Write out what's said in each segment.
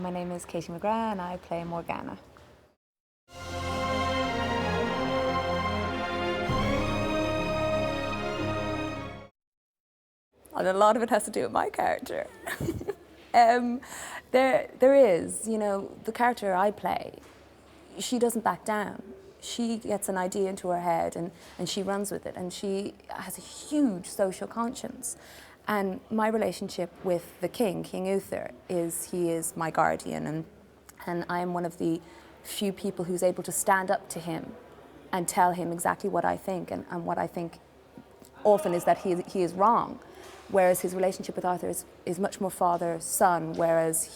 My name is Kartie McGrath and I play Morgana. And a lot of it has to do with my character. There is, you know, the character I play, she doesn't back down. She gets an idea into her head and she runs with it, and she has a huge social conscience. And my relationship with the king, King Uther, he is my guardian, and I am one of the few people who's able to stand up to him and tell him exactly what I think, and what I think often is that he is wrong. Whereas his relationship with Arthur is much more father-son, whereas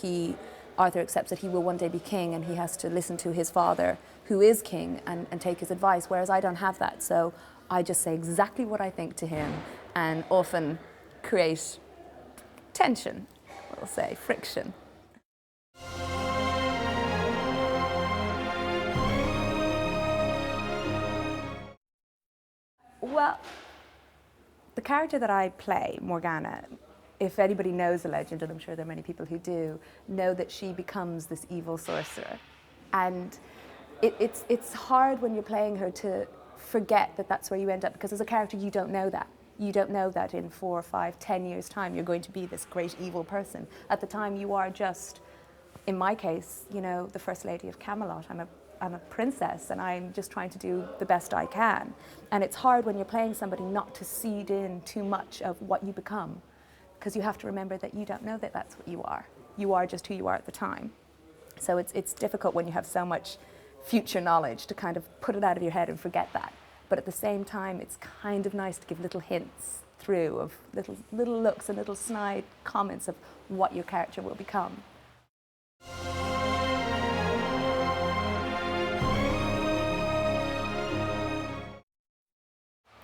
Arthur accepts that he will one day be king and he has to listen to his father, who is king, and take his advice, whereas I don't have that. So I just say exactly what I think to him and often create tension, we'll say, friction. Well, the character that I play, Morgana, if anybody knows the legend, and I'm sure there are many people who do, know that she becomes this evil sorcerer. And it's hard when you're playing her to forget that that's where you end up, because as a character you don't know that. You don't know that in 4 or 5, 10 years' time you're going to be this great evil person. At the time you are just, in my case, you know, the First Lady of Camelot. I'm a princess and I'm just trying to do the best I can. And it's hard when you're playing somebody not to seed in too much of what you become, because you have to remember that you don't know that that's what you are. You are just who you are at the time. So it's difficult when you have so much future knowledge to kind of put it out of your head and forget that. But at the same time, it's kind of nice to give little hints through of little looks and little snide comments of what your character will become.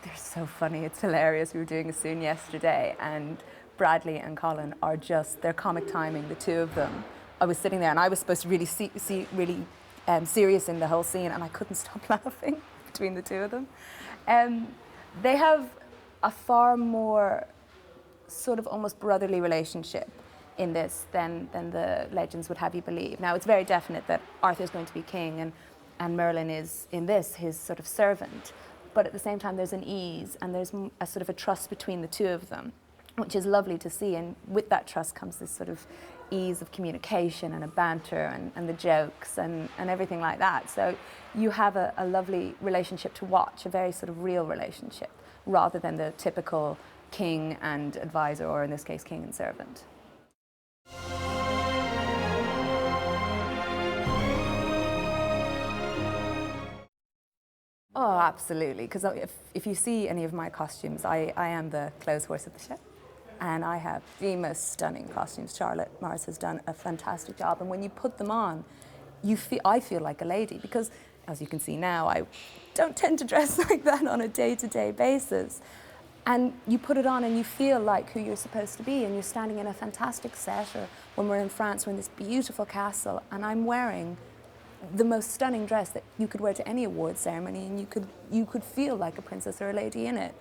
They're so funny, it's hilarious. We were doing a scene yesterday and Bradley and Colin are they're comic timing, the two of them. I was sitting there and I was supposed to really really serious in the whole scene, and I couldn't stop laughing between the two of them. They have a far more sort of almost brotherly relationship in this than the legends would have you believe. Now, it's very definite that Arthur's going to be king and Merlin is, in this, his sort of servant. But at the same time, there's an ease and there's a sort of a trust between the two of them, which is lovely to see. And with that trust comes this sort of ease of communication and a banter and the jokes and everything like that. So you have a lovely relationship to watch, a very sort of real relationship, rather than the typical king and advisor, or in this case, king and servant. Oh, absolutely, because if you see any of my costumes, I am the clothes horse of the show. And I have the most stunning costumes. Charlotte Mars has done a fantastic job. And when you put them on, I feel like a lady, because as you can see now, I don't tend to dress like that on a day-to-day basis. And you put it on and you feel like who you're supposed to be, and you're standing in a fantastic set, or when we're in France, we're in this beautiful castle, and I'm wearing the most stunning dress that you could wear to any award ceremony, and you could feel like a princess or a lady in it.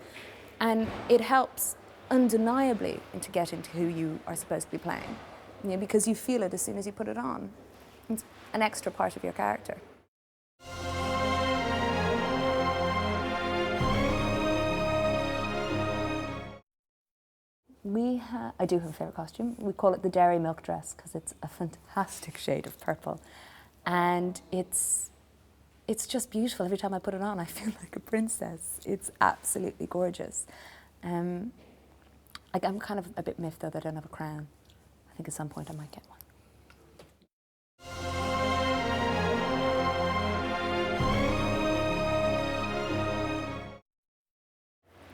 And it helps undeniably to get into who you are supposed to be playing, you know, because you feel it as soon as you put it on. It's an extra part of your character. I do have a favourite costume. We call it the dairy milk dress because it's a fantastic shade of purple. And it's just beautiful. Every time I put it on, I feel like a princess. It's absolutely gorgeous. I'm kind of a bit miffed, though, that I don't have a crown. I think at some point I might get one.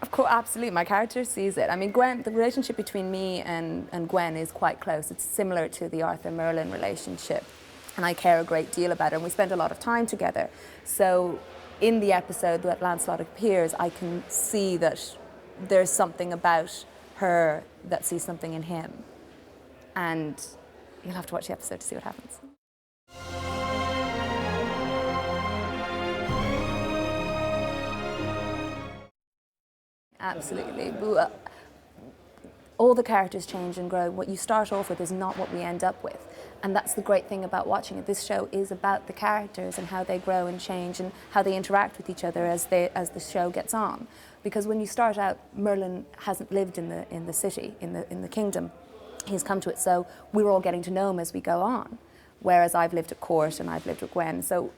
Of course, absolutely. My character sees it. I mean, Gwen, the relationship between me and Gwen is quite close. It's similar to the Arthur-Merlin relationship. And I care a great deal about her, and we spend a lot of time together. So in the episode that Lancelot appears, I can see that there's something about her that sees something in him. And you'll have to watch the episode to see what happens. Absolutely. all the characters change and grow. What you start off with is not what we end up with. And that's the great thing about watching it. This show is about the characters and how they grow and change and how they interact with each other as the show gets on. Because when you start out, Merlin hasn't lived in the city, in the kingdom. He's come to it, so we're all getting to know him as we go on. Whereas I've lived at court and I've lived with Gwen. So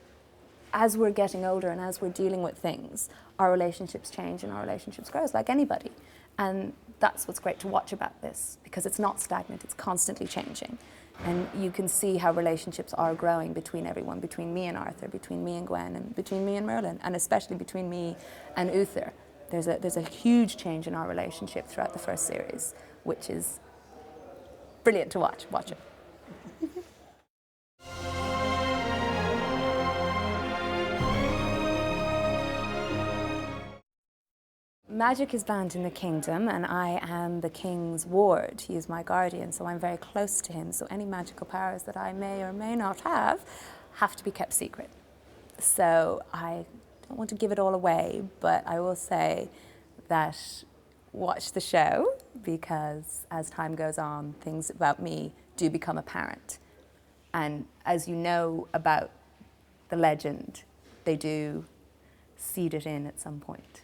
as we're getting older and as we're dealing with things, our relationships change and our relationships grow like anybody. And that's what's great to watch about this, because it's not stagnant, it's constantly changing. And you can see how relationships are growing between everyone, between me and Arthur, between me and Gwen, and between me and Merlin, and especially between me and Uther. There's a huge change in our relationship throughout the first series, which is brilliant to watch. Watch it. Magic is banned in the kingdom, and I am the king's ward. He is my guardian, so I'm very close to him. So any magical powers that I may or may not have to be kept secret. So I don't want to give it all away, but I will say that watch the show, because as time goes on, things about me do become apparent. And as you know about the legend, they do seed it in at some point.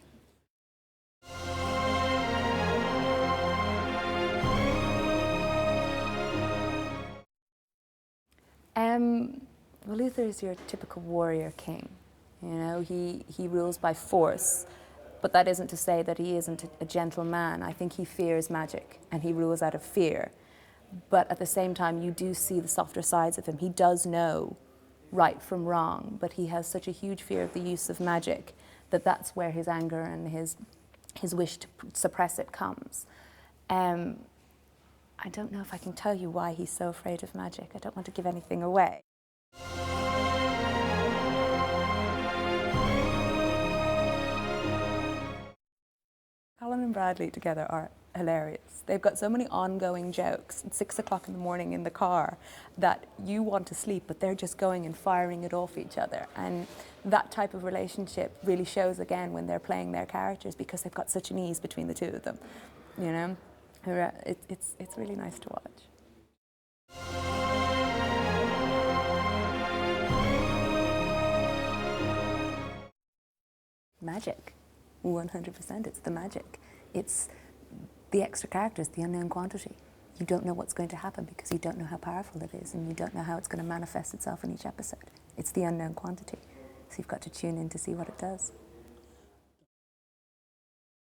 Well, Uther is your typical warrior king. You know, he rules by force, but that isn't to say that he isn't a gentle man. I think he fears magic, and he rules out of fear. But at the same time, you do see the softer sides of him. He does know right from wrong, but he has such a huge fear of the use of magic that that's where his anger and his wish to suppress it comes. I don't know if I can tell you why he's so afraid of magic. I don't want to give anything away. Colin and Bradley together are hilarious. They've got so many ongoing jokes at 6 o'clock in the morning in the car that you want to sleep, but they're just going and firing it off each other. And that type of relationship really shows again when they're playing their characters, because they've got such an ease between the two of them. You know, it's really nice to watch. Magic. 100%, it's the magic. It's the extra characters, the unknown quantity. You don't know what's going to happen because you don't know how powerful it is, and you don't know how it's going to manifest itself in each episode. It's the unknown quantity. So you've got to tune in to see what it does.